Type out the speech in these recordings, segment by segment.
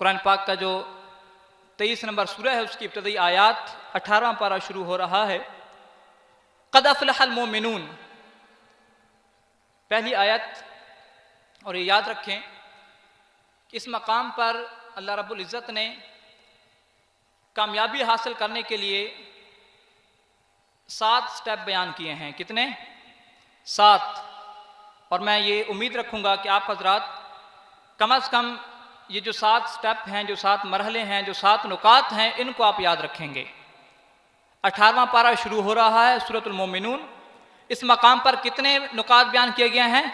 कुरान पाक का जो 23 नंबर सूरह है उसकी इब्तदाई आयात 18वां पारा शुरू हो रहा है। क़द अफ़लहल मोमिनून, पहली आयत। और ये याद रखें कि इस मकाम पर अल्लाह रब्बुल इज़्ज़त ने कामयाबी हासिल करने के लिए 7 स्टेप बयान किए हैं। कितने? 7। और मैं ये उम्मीद रखूँगा कि आप हजरात कम अज़ कम ये जो 7 स्टेप हैं, जो 7 मरहले हैं, जो 7 नुकात हैं, इनको आप याद रखेंगे। 18वां पारा शुरू हो रहा है सूरतुल मोमिनून। इस मकाम पर कितने नुकात बयान किए गए हैं?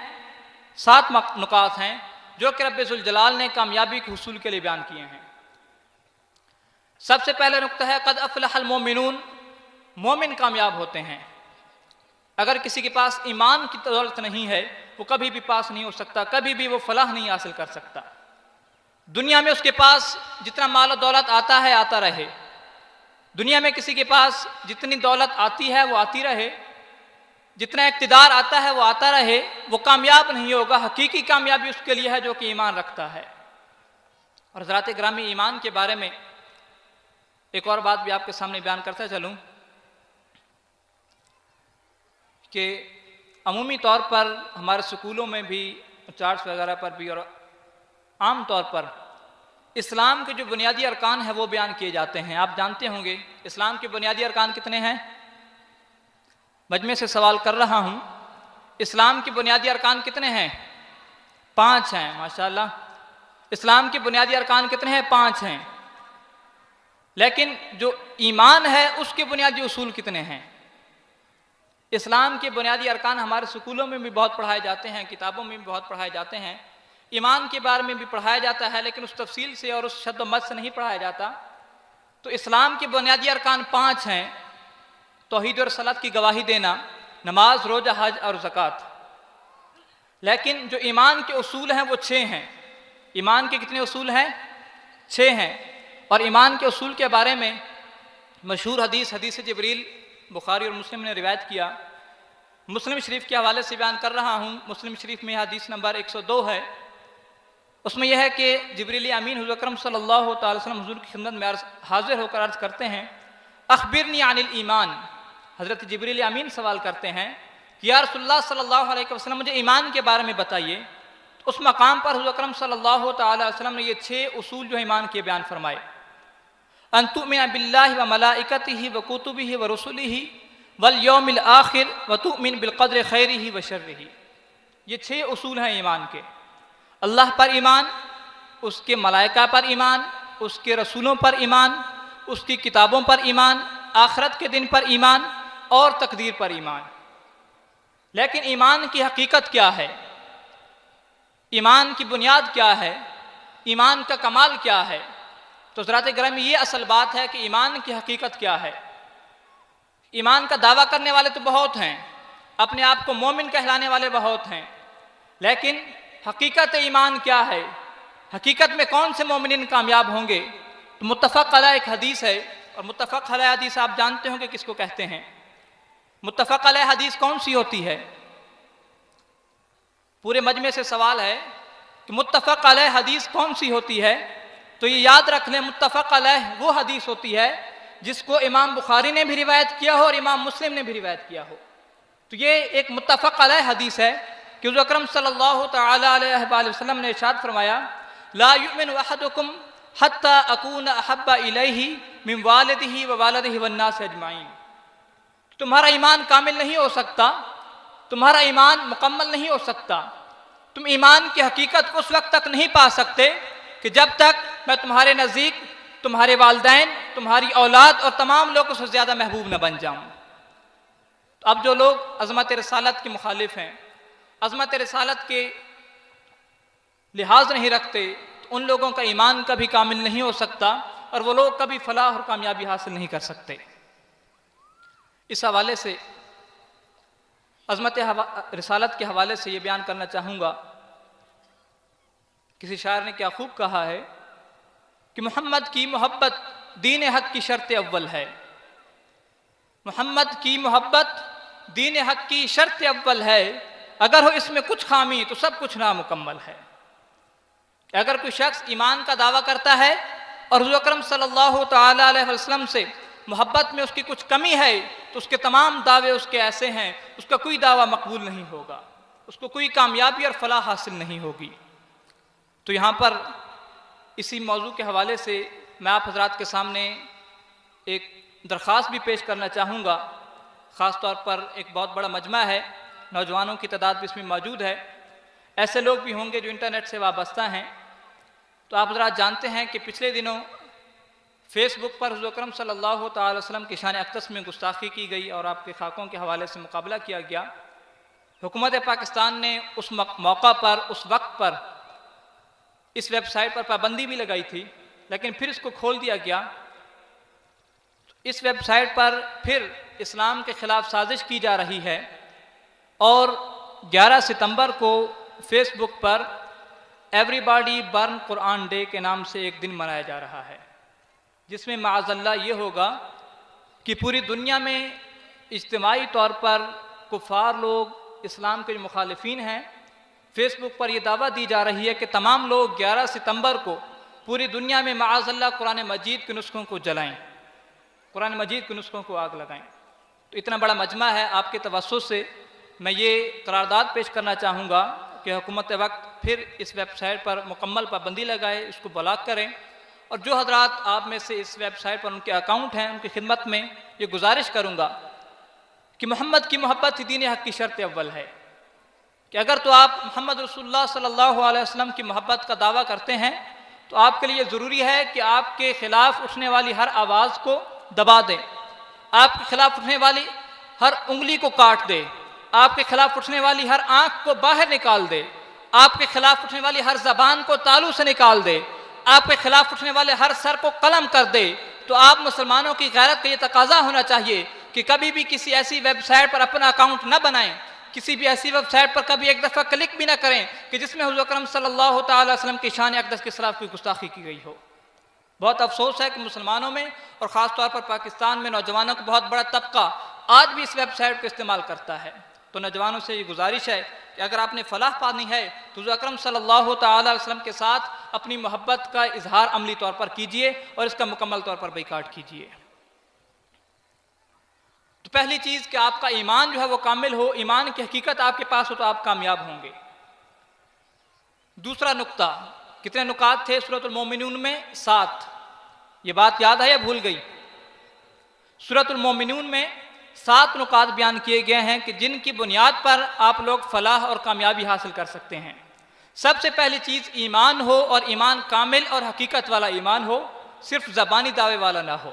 7 नुकात हैं जो कि रब्बे ज़ुल जलाल ने कामयाबी के हुसूल के लिए बयान किए हैं। सबसे पहले नुक्ता है क़द अफ़लहल मोमिनून, मोमिन कामयाब होते हैं। अगर किसी के पास ईमान की दौलत नहीं है वो कभी भी पास नहीं हो सकता, कभी भी वो फलाह नहीं हासिल कर सकता। दुनिया में उसके पास जितना माल और दौलत आता है आता रहे, दुनिया में किसी के पास जितनी दौलत आती है वो आती रहे, जितना इक़्तिदार आता है वो आता रहे, वो कामयाब नहीं होगा। हकीकी कामयाबी उसके लिए है जो कि ईमान रखता है। और हज़रात ग्रामी, ईमान के बारे में एक और बात भी आपके सामने बयान करता चलूँ कि अमूमी तौर पर हमारे स्कूलों में भी, चार्ट्स वगैरह पर भी और आम तौर पर इस्लाम के जो बुनियादी अरकान हैं वो बयान किए जाते हैं। आप जानते होंगे इस्लाम के बुनियादी अरकान कितने हैं? मजमे से सवाल कर रहा हूँ, इस्लाम के बुनियादी अरकान कितने हैं? 5 हैं। माशाअल्लाह, इस्लाम के बुनियादी अरकान कितने हैं? 5 हैं। लेकिन जो ईमान है उसके बुनियादी उसूल कितने हैं? इस्लाम के बुनियादी अरकान हमारे स्कूलों में भी बहुत पढ़ाए जाते हैं, किताबों में भी बहुत पढ़ाए जाते हैं, ईमान के बारे में भी पढ़ाया जाता है, लेकिन उस तफसील से और उस शब्द मत से नहीं पढ़ाया जाता। तो इस्लाम के बुनियादी अरकान 5 हैं। तौहीद और सलात की गवाही देना, नमाज, रोजा, हज और ज़कात। लेकिन जो ईमान के उसूल हैं वो 6 हैं। ईमान के कितने उसूल हैं? 6 हैं। और ईमान के उसूल के बारे में मशहूर हदीस जिब्रील बुखारी और मुस्लिम ने रिवायत किया। मुस्लिम शरीफ के हवाले से बयान कर रहा हूँ। मुस्लिम शरीफ में हदीस नंबर 102 है। उसमें यह है कि जिब्रील अमीन हुज़ूर अकरम सल्लल्लाहु अलैहि वसल्लम हुज़ूर की खिदमत में हाजिर होकर अर्ज़ करते हैं, अख़बिरनी अनिल ईमान। हज़रत जिब्रील अमीन सवाल करते हैं कि या रसूलल्लाह सल्लल्लाहु अलैहि वसल्लम मुझे ईमान के बारे में बताइए। तो उस मकाम पर हुज़ूर अकरम सल्लल्लाहु अलैहि वसल्लम ने ये 6 उसूल जो ईमान के बयान फरमाए। अन तुमिन बिल्लाहि व मलाइकतिहि व कुतुबिहि व रुसुलिहि वल यौमिल आखिर व तुमिन बिल क़द्रि खैरिहि व शर्रिहि। ये 6 उसूल हैं ईमान के। अल्लाह पर ईमान, उसके मलाइका पर ईमान, उसके रसूलों पर ईमान, उसकी किताबों पर ईमान, आखिरत के दिन पर ईमान और तकदीर पर ईमान। लेकिन ईमान की हकीकत क्या है? ईमान की बुनियाद क्या है? ईमान का कमाल क्या है? तो ज़रात ग्रामी, ये असल बात है कि ईमान की हकीकत क्या है। ईमान का दावा करने वाले तो बहुत हैं, अपने आप को मोमिन कहलाने वाले बहुत हैं, लेकिन हकीकत ईमान क्या है? हकीकत में कौन से मोमिन कामयाब होंगे? तो मुत्तफ़क़ अलैह एक हदीस है, और मुत्तफ़क़ अलैह हदीस आप जानते होंगे किसको कहते हैं। मुत्तफ़क़ अलैह हदीस कौन सी होती है? पूरे मजमे से सवाल है कि मुत्तफ़क़ अलैह हदीस कौन सी होती है? तो ये याद रख लें, मुत्तफ़क़ अलैह वो हदीस होती है जिसको इमाम बुखारी ने भी रिवायत किया हो और इमाम मुस्लिम ने भी रिवायत किया हो। तो ये एक मुत्तफ़क़ अलैह हदीस है कि हुज़ूर अकरम सल्लल्लाहु तआला अलैहि वसल्लम ने इरशाद फरमाया, ला युमिनु अहदुकुम हत्ता अकून अहब्बा इलैहि मिन वालिदिही व वालिदिही वन्नास अजमाइन। तुम्हारा ईमान कामिल नहीं हो सकता, तुम्हारा ईमान मुकम्मल नहीं हो सकता, तुम ईमान की हकीकत को उस वक्त तक नहीं पा सकते कि जब तक मैं तुम्हारे नज़दीक तुम्हारे वालिदैन, तुम्हारी औलाद और तमाम लोगों से ज़्यादा महबूब न बन जाऊँ। तो अब जो लोग अज़मत रिसालत के मुखालिफ हैं, अज़मत रिसालत के लिहाज नहीं रखते, तो उन लोगों का ईमान कभी कामिल नहीं हो सकता और वो लोग कभी फलाह और कामयाबी हासिल नहीं कर सकते। इस हवाले से अज़मत रिसालत के हवाले से ये बयान करना चाहूँगा, किसी शायर ने क्या खूब कहा है कि मोहम्मद की मोहब्बत दीन हक की शर्त अव्वल है। मोहम्मद की मोहब्बत दीन हक की शर्त अव्वल है, अगर हो इसमें कुछ खामी तो सब कुछ नामुकम्मल है। अगर कोई शख्स ईमान का दावा करता है और हुज़ूर अकरम सल्लल्लाहु तआला अलैहि वसल्लम से मोहब्बत में उसकी कुछ कमी है तो उसके तमाम दावे उसके ऐसे हैं, उसका कोई दावा मकबूल नहीं होगा, उसको कोई कामयाबी और फलाह हासिल नहीं होगी। तो यहाँ पर इसी मौजू के हवाले से मैं आप हजरात के सामने एक दरख्वास्त भी पेश करना चाहूँगा। ख़ास तौर पर एक बहुत बड़ा मजमा है, नौजवानों की तादाद भी इसमें मौजूद है, ऐसे लोग भी होंगे जो इंटरनेट से वाबस्ता हैं। तो आप हजरात जानते हैं कि पिछले दिनों फेसबुक पर हुज़ूर अकरम सल्लल्लाहु तआला वसल्लम की शान अक़दस में गुस्ताखी की गई और आपके खाकों के हवाले से मुकाबला किया गया। हुकूमत पाकिस्तान ने उस मौका पर, उस वक्त पर इस वेबसाइट पर पाबंदी भी लगाई थी, लेकिन फिर इसको खोल दिया गया। इस वेबसाइट पर फिर इस्लाम के ख़िलाफ़ साजिश की जा रही है और 11 सितंबर को फेसबुक पर एवरीबॉडी बर्न कुरान डे के नाम से एक दिन मनाया जा रहा है, जिसमें माअज़ल्लाह ये होगा कि पूरी दुनिया में इज्तिमाई तौर पर कुफ़ार लोग, इस्लाम के जो मुखालिफिन हैं, फेसबुक पर यह दावा दी जा रही है कि तमाम लोग 11 सितंबर को पूरी दुनिया में माअज़ल्लाह कुरान मजीद के नुस्खों को जलाएं, कुरान मजीद के नुस्खों को आग लगाएं। तो इतना बड़ा मजमा है, आपके तवस्सुस से मैं ये करारदाद पेश करना चाहूँगा कि हुकूमत वक्त फिर इस वेबसाइट पर मुकम्मल पाबंदी लगाए, इसको ब्लॉक करें। और जो हजरात आप में से इस वेबसाइट पर उनके अकाउंट हैं, उनकी खिदमत में ये गुजारिश करूँगा कि मोहम्मद की मोहब्बत ही दीन हक़ की शर्त अव्वल है, कि अगर तो आप मोहम्मद रसूलुल्लाह सल्लल्लाहु अलैहि वसल्लम की मोहब्बत का दावा करते हैं तो आपके लिए ज़रूरी है कि आपके ख़िलाफ़ उठने वाली हर आवाज़ को दबा दें, आपके खिलाफ उठने वाली हर उंगली को काट दे, आपके खिलाफ उठने वाली हर आंख को बाहर निकाल दे, आपके खिलाफ उठने वाली हर जबान को तालू से निकाल दे, आपके खिलाफ उठने वाले हर सर को कलम कर दे। तो आप मुसलमानों की गैरत का ये तकाजा होना चाहिए कि कभी भी किसी ऐसी वेबसाइट पर अपना अकाउंट न बनाएं, किसी भी ऐसी वेबसाइट पर कभी एक दफ़ा क्लिक भी ना करें कि जिसमें हुज़ूर अकरम सल्लल्लाहु तआला अलैहि वसल्लम की शान अक़दस के खिलाफ कोई गुस्ताखी की गई हो। बहुत अफसोस है कि मुसलमानों में और ख़ास तौर पर पाकिस्तान में नौजवानों का बहुत बड़ा तबका आज भी इस वेबसाइट को इस्तेमाल करता है। तो नौजवानों से ये गुजारिश है कि अगर आपने फलाह पानी है तो हुज़ूर अकरम सल्लल्लाहु तआला अलैहि वसल्लम के साथ अपनी मोहब्बत का इजहार अमली तौर पर कीजिए और इसका मुकम्मल तौर पर बाइकाट कीजिए। तो पहली चीज़ कि आपका ईमान जो है वो कामिल हो, ईमान की हकीकत आपके पास हो तो आप कामयाब होंगे। दूसरा नुक्ता, कितने नुकात थे सूरतुल मोमिनून में? 7। ये बात याद है या भूल गई? सूरतुल मोमिनून में 7 नुकात बयान किए गए हैं कि जिनकी बुनियाद पर आप लोग फलाह और कामयाबी हासिल कर सकते हैं। सबसे पहली चीज़ ईमान हो, और ईमान कामिल और हकीकत वाला ईमान हो, सिर्फ ज़बानी दावे वाला ना हो।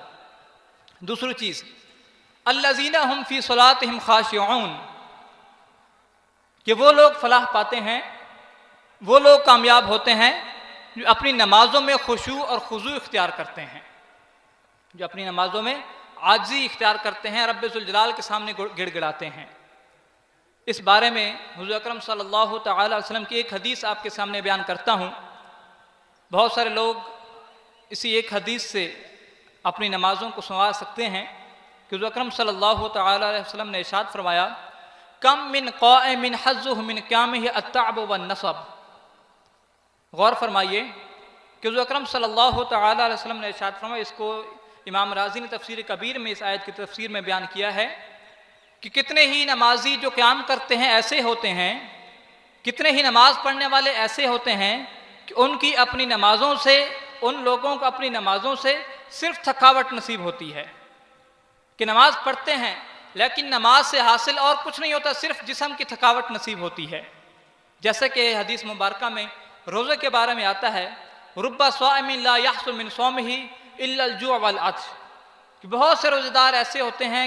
दूसरी चीज़ अल्लज़ीना हुम फ़ी सलातिहिम ख़ाशिऊन, कि वो लोग फलाह पाते हैं, वो लोग कामयाब होते हैं जो अपनी नमाजों में खुशू और खुजू इख्तियार करते हैं, जो अपनी नमाजों में आजी इख्तियार करते हैं, रब्बे ज़ुल जलाल के सामने गिड़गिड़ाते हैं। इस बारे में हुज़ूर अकरम सल्लल्लाहु तआला अलैहि वसल्लम की एक हदीस आपके सामने बयान करता हूँ। बहुत सारे लोग इसी एक हदीस से अपनी नमाजों को संवार सकते हैं कि हुज़ूर अकरम सल्लल्लाहु तआला अलैहि वसल्लम ने इरशाद फरमाया, कम मिन क़ाइमिन हज़्ज़ुहु मिन क़ियामिही अत्तअब वन्नसब। गौर फरमाइए कि हुज़ूर अकरम सल्लल्लाहु तआला अलैहि वसल्लम ने इरशाद फरमाया, इसको इमाम राज़ी ने तफसीर कबीर में इस आयत की तफसीर में बयान किया है कि कितने ही नमाजी जो क़याम करते हैं ऐसे होते हैं, कितने ही नमाज पढ़ने वाले ऐसे होते हैं कि उनकी अपनी नमाज़ों से, उन लोगों को अपनी नमाज़ों से सिर्फ थकावट नसीब होती है, कि नमाज पढ़ते हैं लेकिन नमाज से हासिल और कुछ नहीं होता, सिर्फ जिस्म की थकावट नसीब होती है। जैसे कि हदीस मुबारका में रोज़े के बारे में आता है, रुब्बा स्वाइमिन ला यहसु मिन सौमिही इल्लल जू' वल अत्श, कि बहुत से रोज़ेदार ऐसे होते हैं